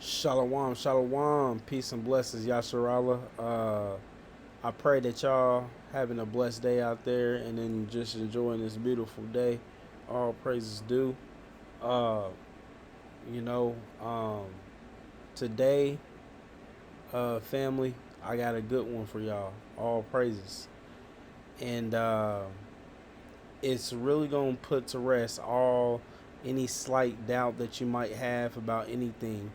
Shalom, shalom, peace and blessings, Yasharala. I pray that y'all having a blessed day out there and then just enjoying this beautiful day. All praises due. Uh, you know, today, family, I got a good one for y'all. All praises. And it's really gonna put to rest all any slight doubt that you might have about anything.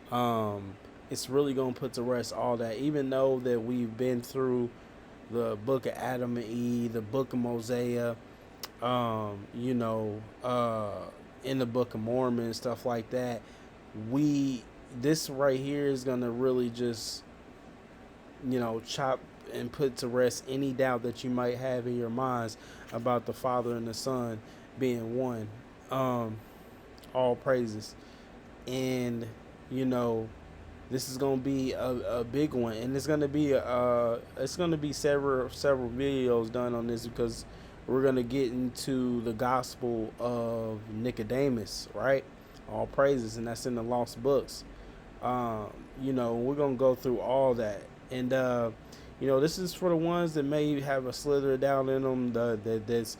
um, it's really gonna put to rest all that. Even though that we've been through the book of Adam and Eve, the book of Mosaic, you know, in the Book of Mormon and stuff like that, we this right here is gonna really just chop and put to rest any doubt that you might have in your minds about the Father and the Son being one. Um, all praises, and you know this is gonna be a big one, and it's gonna be several videos done on this because we're gonna get into the Gospel of Nicodemus, right? All praises, and that's in the lost books. Um, we're gonna go through all that, and this is for the ones that may have a slither down in them, that's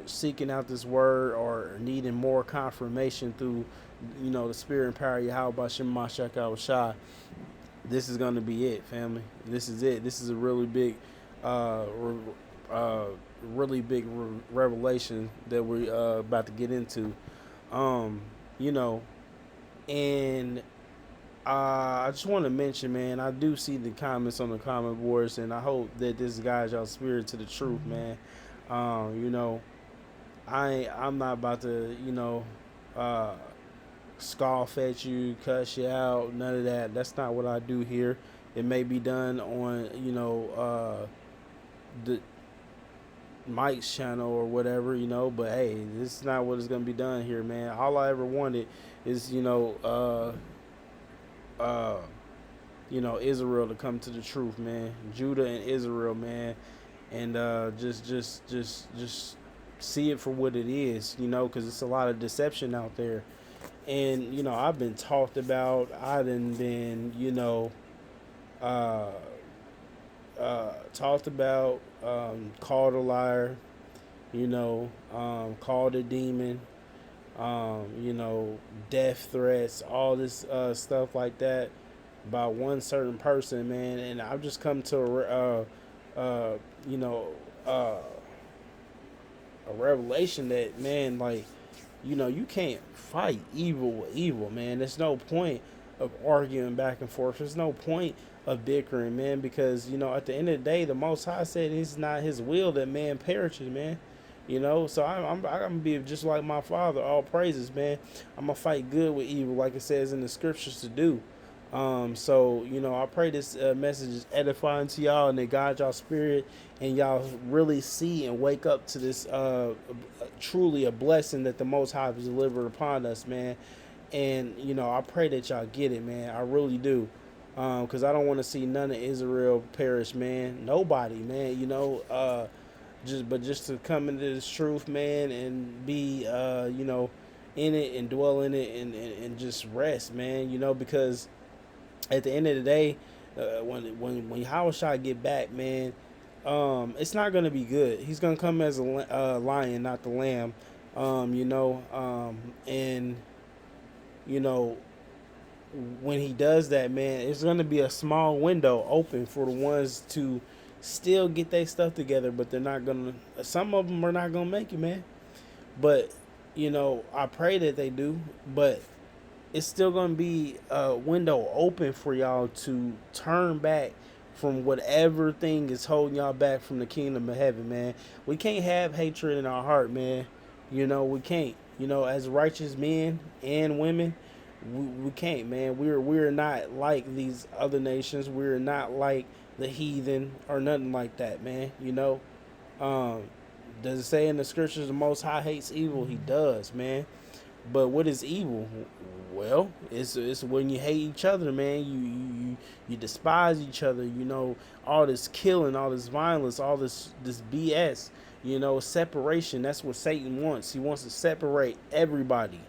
seeking out this word or needing more confirmation through the spirit and power of Yahweh Shema Shaka Shah. This is gonna be it, family. This is it. This is a really big, uh, uh, revelation that we're about to get into. Um, you know, and I just want to mention, man, I do see the comments on the comment boards, and I hope that this guides y'all spirit to the truth, man. You know, I'm not about to, uh, scoff at you, cuss you out, none of that. That's not what I do here. It may be done on, the Mike's channel or whatever, but hey, this is not what is gonna be done here, man. All I ever wanted is, uh, Israel to come to the truth, man. Judah and Israel, man, and just see it for what it is, because it's a lot of deception out there. And I've been talked about. I done been, uh, talked about, called a liar, called a demon, death threats, all this stuff like that about one certain person, man. And I've just come to uh, you know, uh, a revelation that, man, like, you can't fight evil with evil, man. There's no point of arguing back and forth. There's no point of bickering, man, because at the end of the day, the Most High said it's not His will that man perishes, man. So I'm gonna be just like my Father. All praises, man. I'm gonna fight good with evil, like it says in the scriptures to do. So I pray this message is edifying to y'all and that guide y'all spirit and y'all really see and wake up to this truly a blessing that the Most High has delivered upon us, man. And I pray that y'all get it, man. I really do, because I don't want to see none of Israel perish, man. Nobody, man. Just to come into this truth, man, and be in it and dwell in it and just rest, man. Because at the end of the day, when Hawashai get back, man, it's not gonna be good. He's gonna come as a lion, not the lamb. And you know when he does that, man, it's gonna be a small window open for the ones to still get their stuff together, but they're not gonna. Some of them are not gonna make it, man. But I pray that they do. But it's still gonna be a window open for y'all to turn back from whatever thing is holding y'all back from the kingdom of heaven, man. We can't have hatred in our heart, man. We can't. As righteous men and women, we can't, man. We're not like these other nations. We're not like the heathen or nothing like that, man. Um, does it say in the scriptures the Most High hates evil? He does, man. But what is evil? Well, it's when you hate each other, man. You despise each other. All this killing, all this violence, all this BS. Separation. That's what Satan wants. He wants to separate everybody.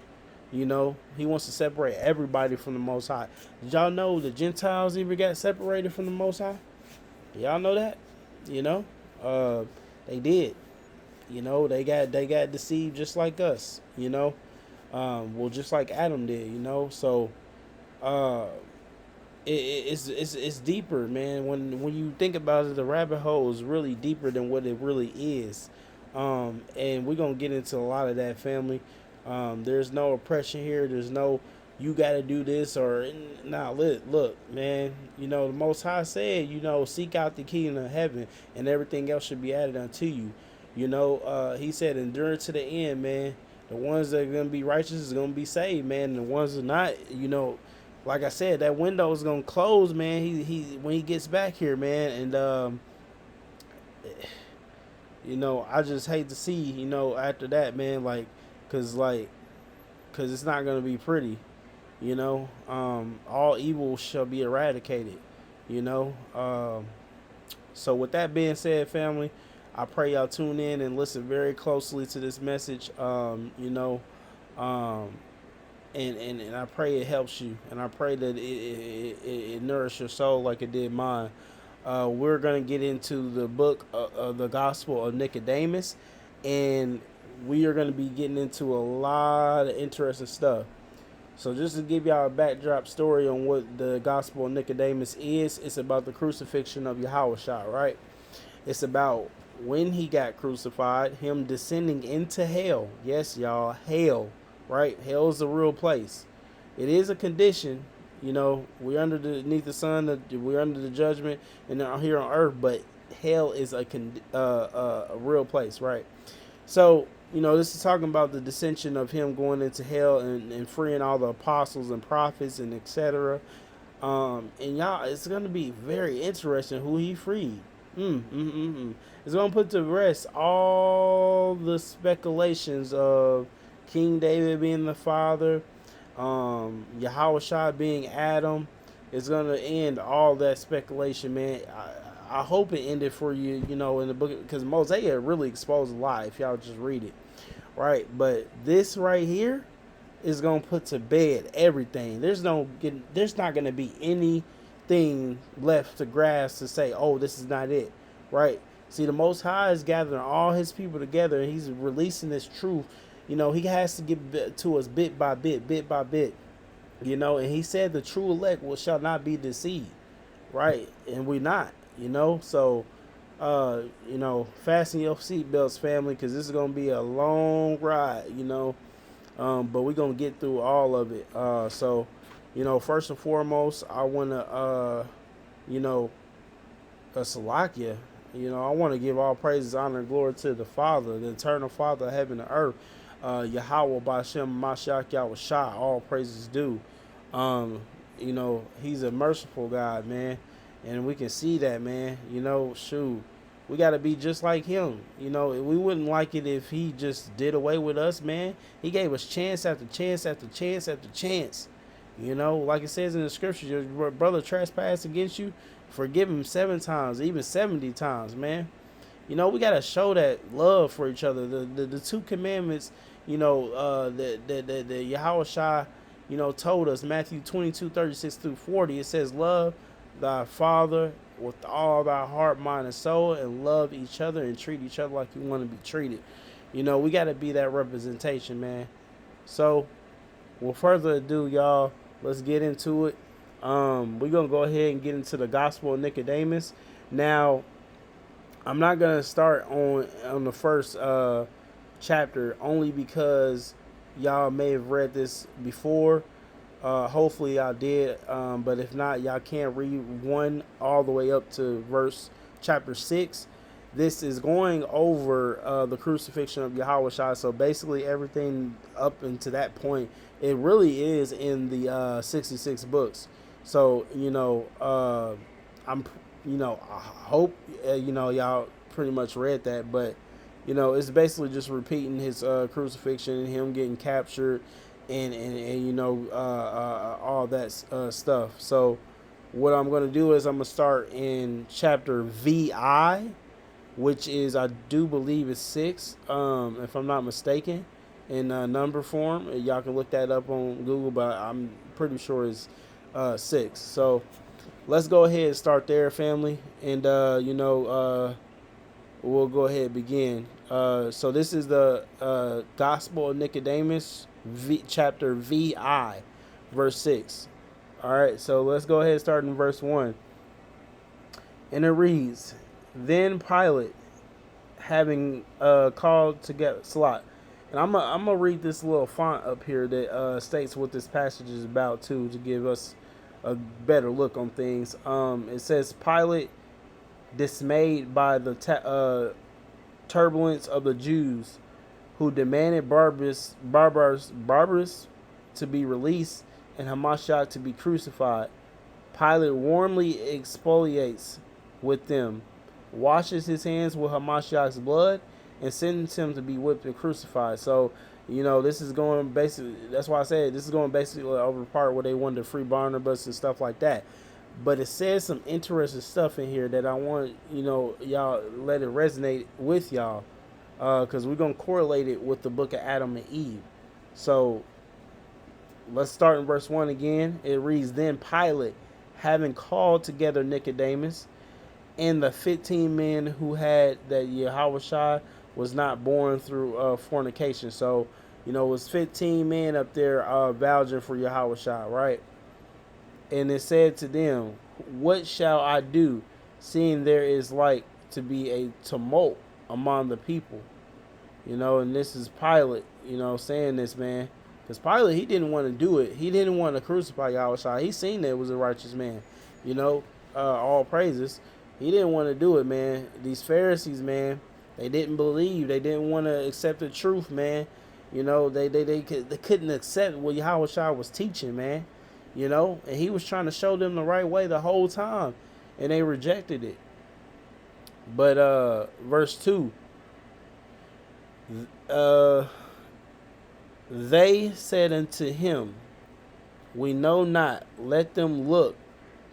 You know, he wants to separate everybody from the Most High. Did y'all know the Gentiles even got separated from the Most High? Y'all know that? You know, uh, they did. You know, they got deceived just like us. You know, well, just like Adam did. You know, so uh, it's deeper, man. When you think about it, the rabbit hole is really deeper than what it really is. And we're gonna get into a lot of that, family. There's no oppression here. There's no you got to do this or nah. Look, man. You know the Most High said, you know, seek out the kingdom of heaven, and everything else should be added unto you. You know, he said, endure to the end, man. The ones that are gonna be righteous is gonna be saved, man. And the ones that are not, you know, like I said, that window is gonna close, man. He when he gets back here, man, and you know, I just hate to see, you know, after that, man, cause it's not gonna be pretty, you know. All evil shall be eradicated, you know. So with that being said, family, I pray y'all tune in and listen very closely to this message. You know, um, and I pray it helps you, and I pray that it nourishes your soul like it did mine. We're gonna get into the book of the Gospel of Nicodemus, and we are gonna be getting into a lot of interesting stuff. So just to give y'all a backdrop story on what the Gospel of Nicodemus is, it's about the crucifixion of Yahushua, right? It's about when he got crucified, him descending into hell. Yes, y'all, hell, right? Hell is a real place. It is a condition. You know, we're underneath the sun, we're under the judgment, and here on earth, but hell is a real place, right? So, you know, this is talking about the dissension of him going into hell and freeing all the apostles and prophets and etc. And y'all, it's going to be very interesting who he freed. It's going to put to rest all the speculations of King David being the father, Yahushua being Adam. It's going to end all that speculation, man. I hope it ended for you, you know, in the book, because Mosaic really exposed a lot if y'all just read it, right? But this right here is gonna put to bed everything. There's not gonna be anything left to grasp to say, oh, this is not it, right? See, the Most High is gathering all His people together, and He's releasing this truth. You know, He has to give it to us bit by bit, bit by bit. You know, and He said the true elect shall not be deceived, right? And we're not. You know, so you know, fasten your seatbelts, family, because this is gonna be a long ride. You know, but we're gonna get through all of it. So, you know, first and foremost, I wanna you know, Salakia. You know, I want to give all praises, honor, and glory to the Father, the eternal Father of heaven and earth. Yahweh Bashem Mashiach Yahweh Shah, all praises due. Um, you know, He's a merciful God, man. And we can see that, man. You know, shoot, we got to be just like Him. You know, we wouldn't like it if He just did away with us, man. He gave us chance after chance after chance after chance. You know, like it says in the scriptures, your brother trespass against you, forgive him 7 times, even 70 times, man. You know, we got to show that love for each other. The 2 commandments, you know, that Yahweh Shai, you know, told us, Matthew 22:36-40, it says, love thy father with all thy heart, mind, and soul, and love each other and treat each other like you want to be treated. You know, we got to be that representation, man. So, with further ado, y'all, let's get into it. We're going to go ahead and get into the Gospel of Nicodemus. Now, I'm not going to start on the first chapter only because y'all may have read this before. Hopefully I did, but if not, y'all can read 1 all the way up to chapter 6. This is going over the crucifixion of Yahushua. So basically everything up until that point, it really is in the 66 books. So, you know, I hope, you know, y'all pretty much read that, but, you know, it's basically just repeating his crucifixion, him getting captured, and you know, all that stuff. So what I'm going to do is I'm going to start in chapter VI, which is, I do believe, is 6, if I'm not mistaken. in number form. Y'all can look that up on Google, but I'm pretty sure it's 6. So let's go ahead and start there, family, and we'll go ahead and begin. So this is the Gospel of Nicodemus, chapter VI, verse 6. All right, so let's go ahead and start in verse 1. And it reads, Then Pilate, having called to get slot. And I'm gonna read this little font up here that states what this passage is about too, to give us a better look on things. It says, Pilate, dismayed by the turbulence of the Jews, who demanded Barabbas to be released and Hamashiach to be crucified. Pilate warmly exfoliates with them, washes his hands with Hamashiach's blood, and sends him to be whipped and crucified. So, this is going basically, that's why I said this is going basically over the part where they wanted to free Barnabas and stuff like that. But it says some interesting stuff in here that I want, y'all let it resonate with y'all. Because we're going to correlate it with the book of Adam and Eve. So, let's start in verse 1 again. It reads, Then Pilate, having called together Nicodemus, and the 15 men who had that Yahushua was not born through fornication. So, it was 15 men up there vouching for Yahushua, right? And it said to them, What shall I do, seeing there is like to be a tumult among the people? And this is Pilate, saying this, man. Because Pilate, he didn't want to do it. He didn't want to crucify Yahushua. He seen that it was a righteous man. All praises. He didn't want to do it, man. These Pharisees, man, they didn't believe. They didn't want to accept the truth, man. They couldn't accept what Yahushua was teaching, man. And he was trying to show them the right way the whole time, and they rejected it. But verse 2, they said unto him, We know not, let them look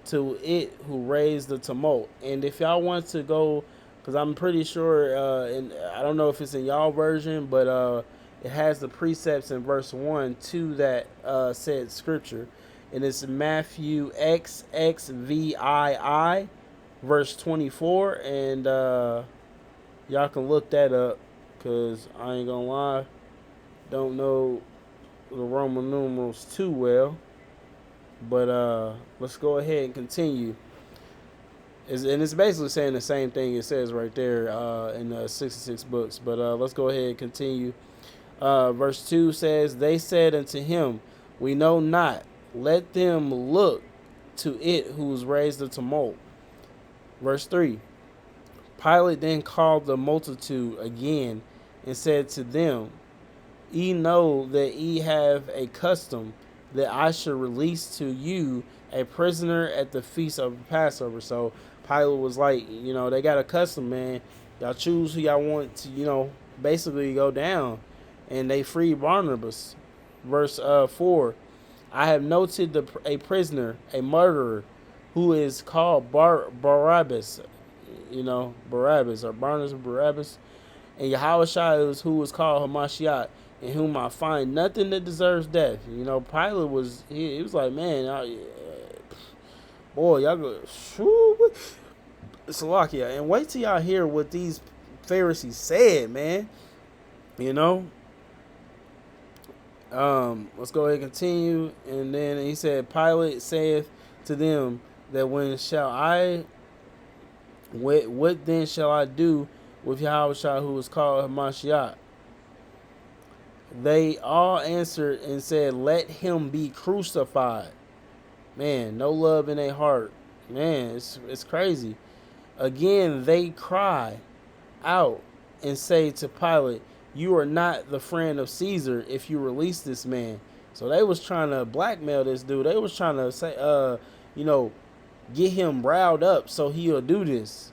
to it who raised the tumult. And if y'all want to go, because I'm pretty sure, and I don't know if it's in y'all version, but it has the precepts in verse 1 to that said scripture. And it's Matthew XXVII, verse 24. And y'all can look that up, because I ain't gonna lie, don't know the Roman numerals too well. But let's go ahead and continue. And it's basically saying the same thing it says right there in the 66 books. But let's go ahead and continue. Verse 2 says, They said unto him, We know not, let them look to it who's raised the tumult. Verse 3, Pilate then called the multitude again and said to them, Ye know that ye have a custom that I should release to you a prisoner at the feast of Passover. So Pilate was like, they got a custom, man. Y'all choose who y'all want to, basically go down. And they freed Barnabas. Verse 4, I have noted a prisoner, a murderer, who is called Barabbas. Barabbas, or Barnabas or Barabbas. And Yahushua is who is called Hamashiach, in whom I find nothing that deserves death. Pilate was, he was like, man, boy, y'all go, Salakia. And wait till y'all hear what these Pharisees said, man. Let's go ahead and continue. And then he said, Pilate saith to them, that what then shall I do with Yahushua who is called Hamashiach? They all answered and said, Let him be crucified. Man, no love in their heart. Man, it's crazy. Again, they cry out and say to Pilate, You are not the friend of Caesar if you release this man. So they was trying to blackmail this dude. They was trying to say, get him riled up so he'll do this.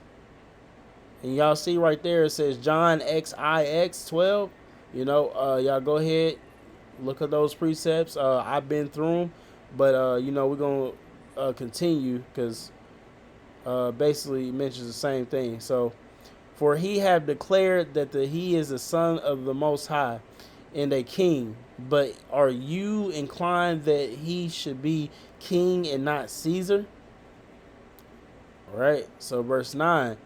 And y'all see right there, it says John XIX 12. Y'all go ahead, look at those precepts. I've been through them, but we're gonna continue, because basically it mentions the same thing. So, for he have declared that he is the Son of the Most High, and a king. But are you inclined that he should be king and not Caesar? All right. So verse 9.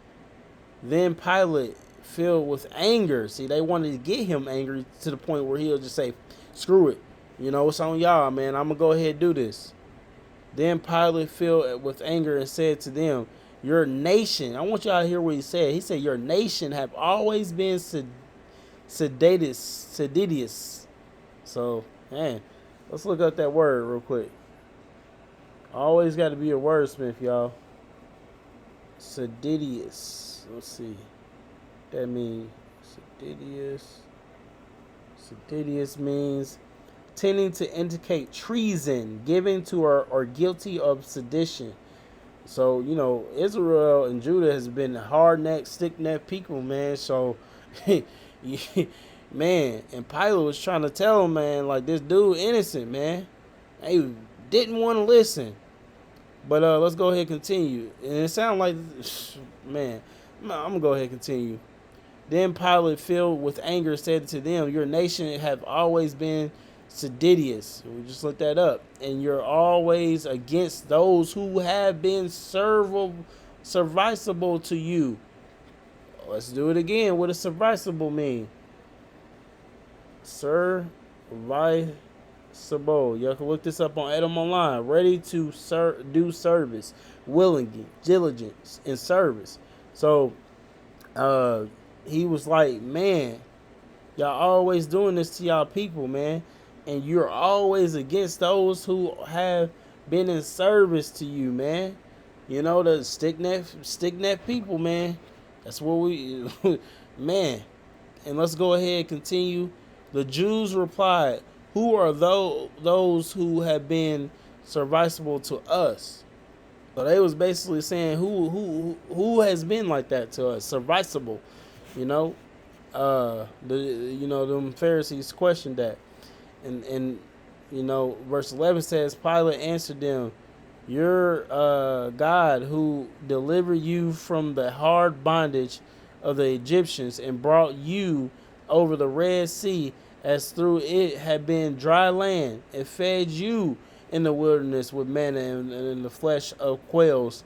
Then Pilate, filled with anger, see, they wanted to get him angry to the point where he'll just say, screw it. You know, it's on y'all, man. I'm going to go ahead and do this. Then Pilate, filled with anger, and said to them, your nation, I want y'all to hear what he said. He said, your nation have always been seditious. So, man, let's look up that word real quick. Always got to be a wordsmith, y'all. Seditious. Let's see. That means seditious. Seditious means tending to indicate treason, given to or guilty of sedition. So, you know, Israel and Judah has been hard-necked, stick-necked people, man. So, man, and Pilate was trying to tell him, man, like, this dude innocent, man. They didn't want to listen. But let's go ahead and continue. And it sounds like, man, I'm going to go ahead and continue. Then Pilate, filled with anger, said to them, your nation have always been seditious. We just looked that up. And you're always against those who have been serviceable to you. Let's do it again. What does serviceable mean? Serviceable. You can look this up on Edom Online. Ready to do service, willing, diligence, and service. So, he was like, man, y'all always doing this to y'all people, man. And you're always against those who have been in service to you, man. You know, the stick neck people, man. That's what we, man. And let's go ahead and continue. The Jews replied, who are those who have been serviceable to us? So they was basically saying who has been like that to us, serviceable. You know, them Pharisees questioned that, and you know, verse 11 says, Pilate answered them, your God who delivered you from the hard bondage of the Egyptians and brought you over the Red Sea, as through it had been dry land, and fed you in the wilderness with manna and in the flesh of quails,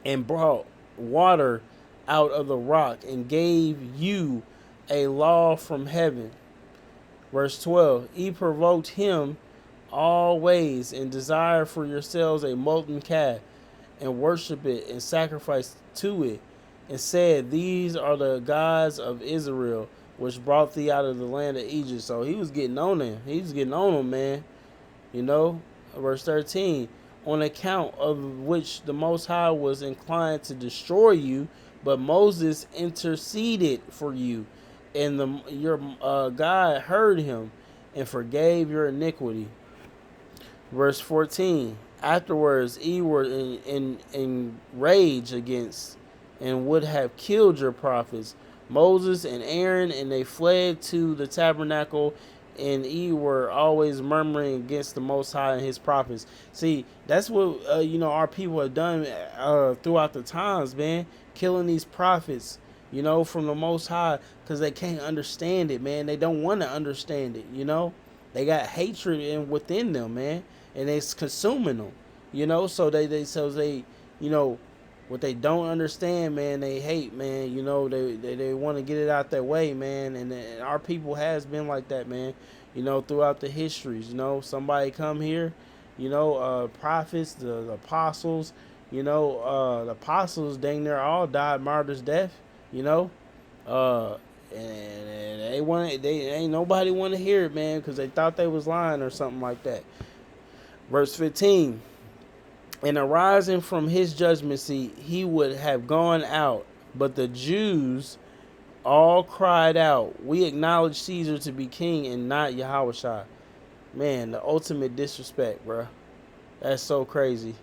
and brought water out of the rock, and gave you a law from heaven. Verse 12, ye provoked him always, and desire for yourselves a molten calf, and worship it, and sacrifice to it, and said, these are the gods of Israel, which brought thee out of the land of Egypt. So he was getting on him. He was getting on him, man. You know, verse 13, on account of which the Most High was inclined to destroy you, but Moses interceded for you, and your God heard him and forgave your iniquity. Verse 14, afterwards ye were in rage against and would have killed your prophets, Moses and Aaron, and they fled to the tabernacle, and ye were always murmuring against the Most High and his prophets. See, that's what our people have done throughout the times, man, killing these prophets, from the Most High, because they can't understand it, man. They don't want to understand it, They got hatred within them, man, and it's consuming them, so they what they don't understand, man, they hate, man. They want to get it out their way, man. And our people has been like that, man. Throughout the histories. Somebody come here, prophets, the apostles. The apostles, dang near all died martyrs' death. And they ain't nobody want to hear it, man, because they thought they was lying or something like that. Verse 15. And arising from his judgment seat, he would have gone out. But the Jews all cried out, we acknowledge Caesar to be king and not Yahushua. Man, the ultimate disrespect, bro. That's so crazy.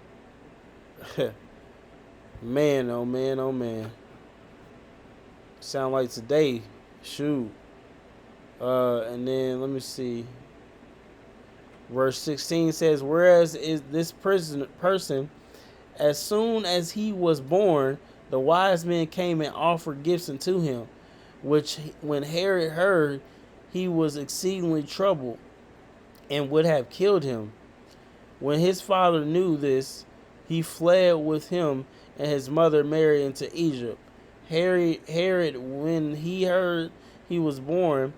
Man, oh man, oh man. Sound like today. Shoot. And then, let me see. Verse 16 says, whereas is this person, as soon as he was born, the wise men came and offered gifts unto him, which when Herod heard, he was exceedingly troubled and would have killed him. When his father knew this, he fled with him and his mother Mary into Egypt. Herod, when he heard he was born,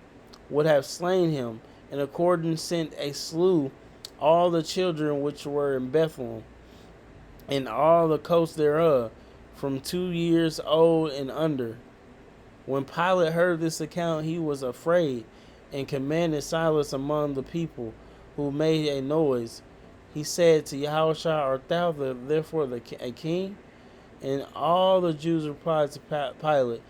would have slain him, and according sent a slew all the children which were in Bethlehem, and all the coast thereof, from 2 years old and under. When Pilate heard this account, he was afraid, and commanded silence among the people, who made a noise. He said to Yahushua, art thou therefore a king? And all the Jews replied to Pilate,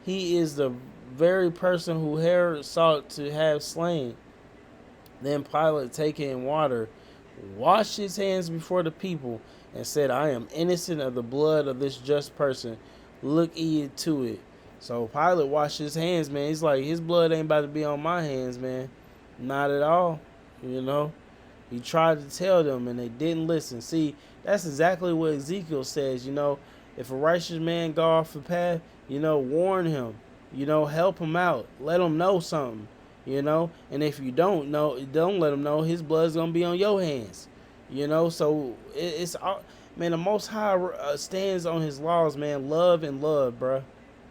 he is the very person who Herod sought to have slain. Then Pilate, taking water, washed his hands before the people, and said, I am innocent of the blood of this just person. Look ye to it. So Pilate washed his hands, man. He's like, his blood ain't about to be on my hands, man. Not at all. You know, he tried to tell them, and they didn't listen. See, that's exactly what Ezekiel says. You know, if a righteous man go off the path, you know, warn him. You know, help him out. Let him know something. You know, and if you don't know, don't let him know, his blood's gonna be on your hands. You know, so it's man. The Most High stands on His laws, man. Love and love, bruh.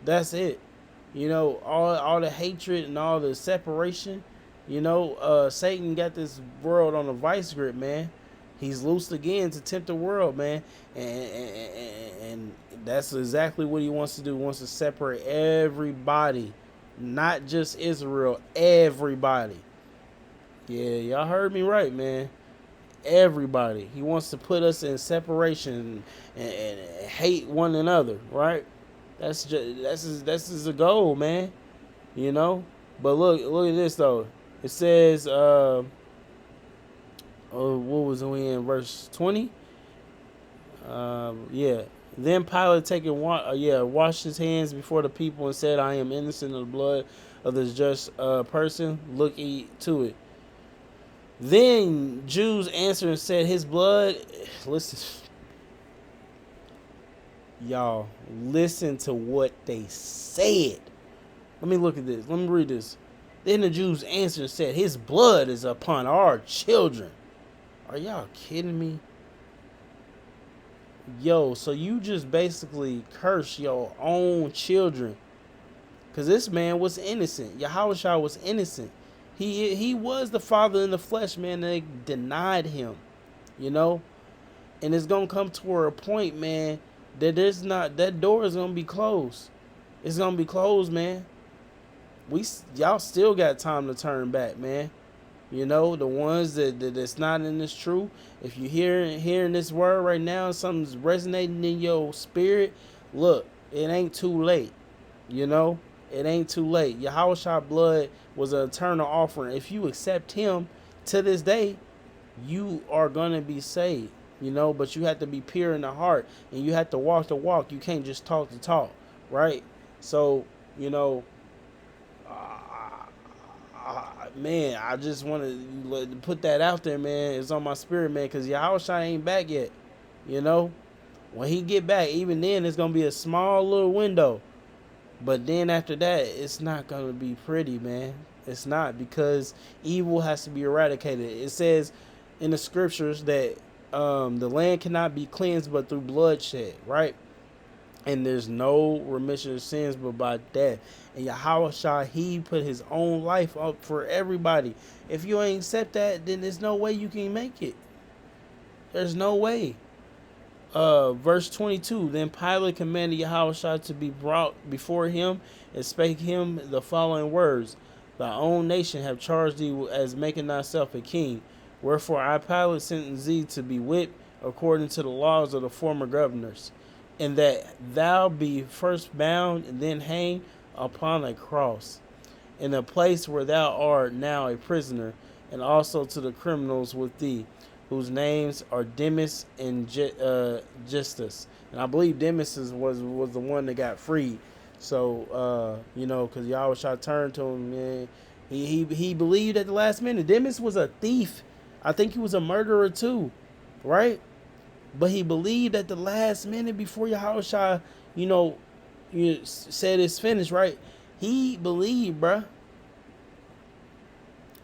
That's it. You know, all the hatred and all the separation. You know, Satan got this world on a vice grip, man. He's loosed again to tempt the world, man, and that's exactly what he wants to do. He wants to separate everybody, not just Israel, everybody. Yeah, y'all heard me right, man. Everybody. He wants to put us in separation and hate one another, right? That's is the goal, man. You know. But look at this though. It says, what was we in verse 20? Yeah. Then Pilate washed his hands before the people and said, I am innocent of the blood of this just person. Look ye to it. Then Jews answered and said, his blood, listen, y'all, listen to what they said. Let me look at this. Let me read this. Then the Jews answered and said, his blood is upon our children. Are y'all kidding me? Yo, so you just basically curse your own children. Because this man was innocent. Yahushua was innocent. He was the father in the flesh, man. And they denied him. You know? And it's going to come to a point, man, that door is going to be closed. It's going to be closed, man. Y'all still got time to turn back, man. You know, the ones that's not in this truth. If you hearing this word right now, something's resonating in your spirit, look, it ain't too late. You know, it ain't too late. Yahushua blood was an eternal offering. If you accept him to this day, you are gonna be saved. You know, but you have to be pure in the heart, and you have to walk the walk. You can't just talk the talk, right? So, you know, man, I just want to put that out there, man. It's on my spirit, man, because Yahushua ain't back yet. You know, when he get back, even then, it's gonna be a small little window. But then after that, it's not gonna be pretty, man. It's not, because evil has to be eradicated. It says in the scriptures that the land cannot be cleansed but through bloodshed, right? And there's no remission of sins but by death. And Yahushua, he put his own life up for everybody. If you ain't accept that, then there's no way you can make it. There's no way. Verse 22, then Pilate commanded Yahushua to be brought before him and spake him the following words. Thy own nation have charged thee as making thyself a king. Wherefore I, Pilate, sentence thee to be whipped according to the laws of the former governors, and that thou be first bound and then hanged upon a cross, in the place where thou art now a prisoner, and also to the criminals with thee, whose names are Demas and Justus. And I believe Demas was the one that got freed. So, you know, because Yahushua turned to him, man. He believed at the last minute. Demas was a thief. I think he was a murderer too, right? But he believed at the last minute before Yahushua, you know, said it's finished, right? He believed, bruh.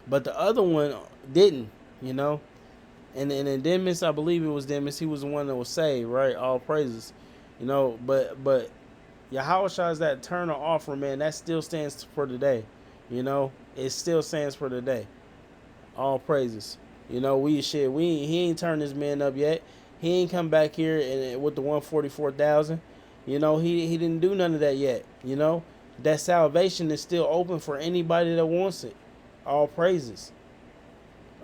but the other one didn't, you know. And then Demas, I believe it was Demas, he was the one that was saved, right? All praises, you know. But Yahushua is that eternal offer, man. That still stands for today, you know. It still stands for today. All praises, you know. He ain't turned this man up yet. He ain't come back here and with the 144,000. You know, he didn't do none of that yet. You know, that salvation is still open for anybody that wants it. All praises.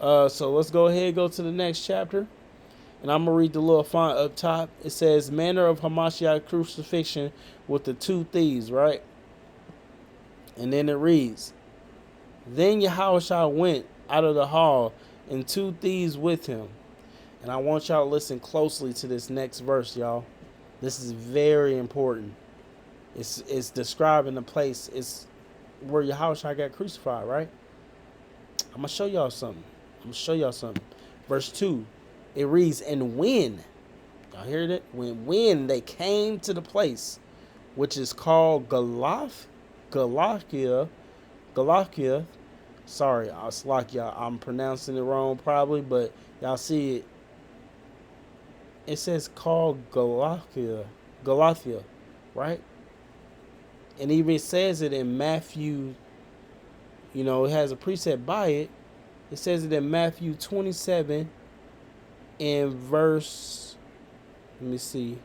So let's go ahead and go to the next chapter. And I'm going to read the little font up top. It says, manner of Hamashiach crucifixion with the two thieves, right? And then it reads, then Yahushua went out of the hall and two thieves with him. And I want y'all to listen closely to this next verse, y'all. This is very important. It's describing the place. It's where Yahushua got crucified, right? I'm going to show y'all something. Verse 2, it reads, and when, y'all hear that? When they came to the place, which is called Galatia. Sorry, I'm pronouncing it wrong probably, but y'all see it. It says called Galatia, right? And even says it in Matthew, you know, it has a precept by it. It says it in Matthew 27 and verse, let me see.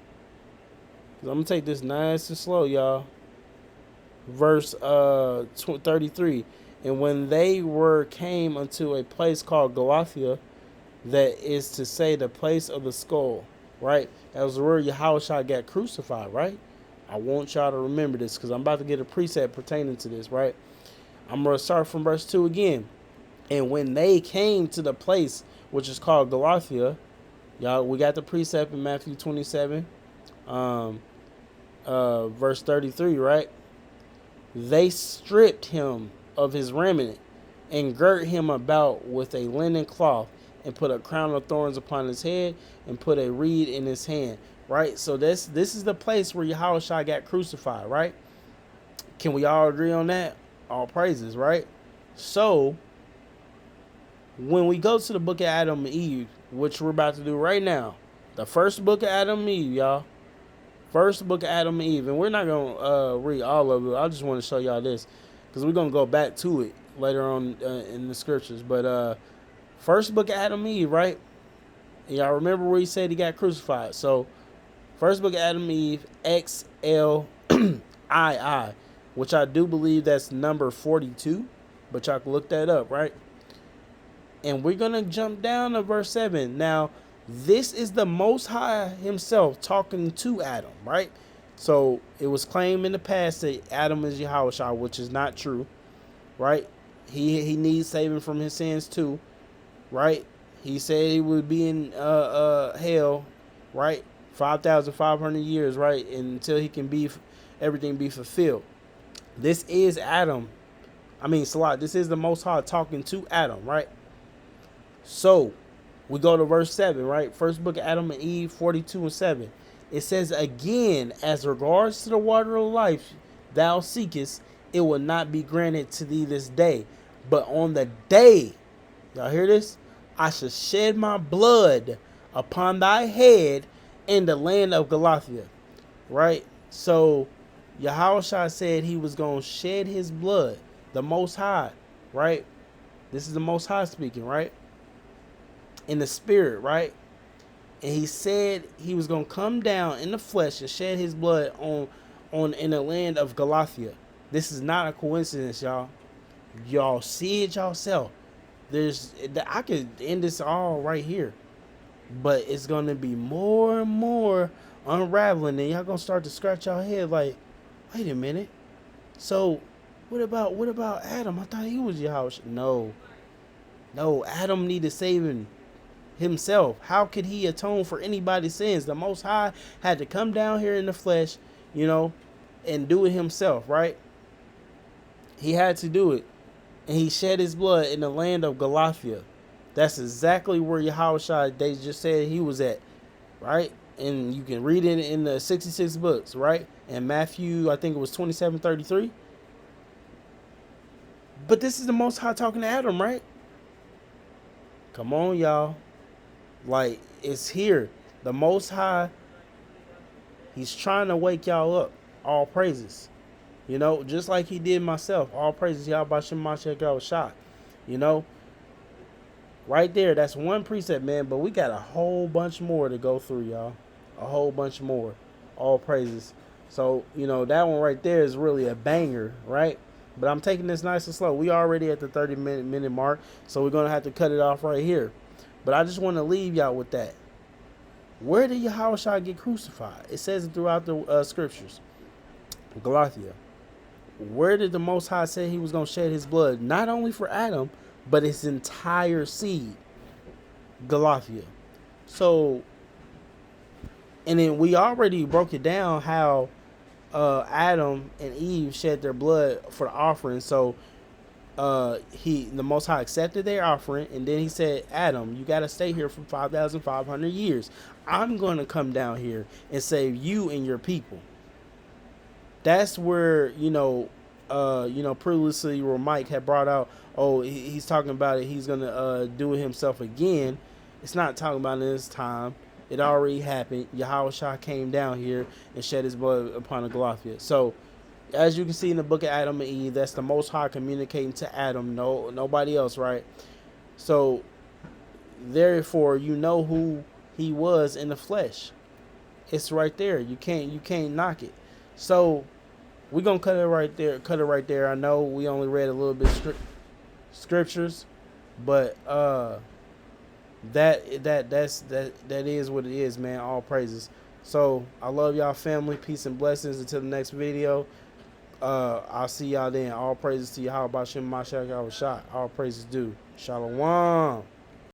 I'm going to take this nice and slow, y'all. Verse 33. And when they came unto a place called Galatia, that is to say the place of the skull, right? That was where Yahushua got crucified, right? I want y'all to remember this because I'm about to get a precept pertaining to this, right? I'm going to start from verse 2 again. And when they came to the place which is called Galatia, y'all, we got the precept in Matthew 27, verse 33, right? They stripped him of his raiment and girt him about with a linen cloth and put a crown of thorns upon his head and put a reed in his hand, right? So this is the place where Yahushua got crucified, right? Can we all agree on that? All praises, right? So when we go to the book of Adam and Eve, which we're about to do right now, the first book of Adam and Eve, y'all. First book of Adam and Eve. And we're not going to read all of it. I just want to show y'all this because we're going to go back to it later on in the scriptures. But first book of Adam and Eve, right? And y'all remember where he said he got crucified. So first book of Adam and Eve, XLII, which I do believe that's number 42. But y'all can look that up, right? And we're going to jump down to verse 7. Now, this is the Most High himself talking to Adam, right? So, it was claimed in the past that Adam is Yahushua, which is not true, right? He needs saving from his sins too, right? He said he would be in hell, right? 5,500 years, right? Until he can everything be fulfilled. This is Adam. Salat, this is the Most High talking to Adam, right? So, we go to verse 7, right? First book of Adam and Eve, 42 and 7. It says, again, as regards to the water of life thou seekest, it will not be granted to thee this day. But on the day, y'all hear this? I shall shed my blood upon thy head in the land of Galatia, right? So, Yahushua said he was going to shed his blood, the Most High, right? This is the Most High speaking, right? In the spirit, right? And he said he was going to come down in the flesh and shed his blood in the land of Galatia. This is not a coincidence, y'all. Y'all see it yourself. I could end this all right here, but it's going to be more and more unraveling, and y'all going to start to scratch your head like, wait a minute. So what about Adam? I thought he was Yahushua. No, Adam needed saving himself. How could he atone for anybody's sins? The Most High had to come down here in the flesh, and do it himself, right? He had to do it. And he shed his blood in the land of Galatia. That's exactly where Yahushua, they just said he was at, right? And you can read it in the 66 books, right? And Matthew, I think it was 27:33. But this is the Most High talking to Adam, right? Come on, y'all. Like, it's here. The Most High, he's trying to wake y'all up. All praises. You know, just like he did myself. All praises, y'all, by Shemashah y'all shot. You know, right there, that's one precept, man. But we got a whole bunch more to go through, y'all. A whole bunch more. All praises. So, you know, that one right there is really a banger, right? But I'm taking this nice and slow. We already at the 30-minute mark, so we're going to have to cut it off right here. But I just want to leave y'all with that. Where did Yahushua get crucified? It says it throughout the scriptures. Galatia. Where did the Most High say he was going to shed his blood? Not only for Adam, but his entire seed. Galatia. So, and then we already broke it down how Adam and Eve shed their blood for the offering. So the Most High accepted their offering, and then he said, Adam, you got to stay here for 5,500 years. I'm going to come down here and save you and your people. That's where, previously where Mike had brought out, he's talking about it, he's going to do it himself again. It's not talking about it this time. It already happened. Yahushua came down here and shed his blood upon the Galatia. So, as you can see in the book of Adam and Eve, that's the Most High communicating to Adam, nobody else, right? So, therefore, you know who he was in the flesh. It's right there. You can't knock it. So, we're gonna cut it right there. Cut it right there. I know we only read a little bit scriptures, but that is what it is, man. All praises. So I love y'all, family. Peace and blessings. Until the next video. I'll see y'all then. All praises to Yahweh Bashem Mashiach Yahweh Shah. All praises due. Shalom.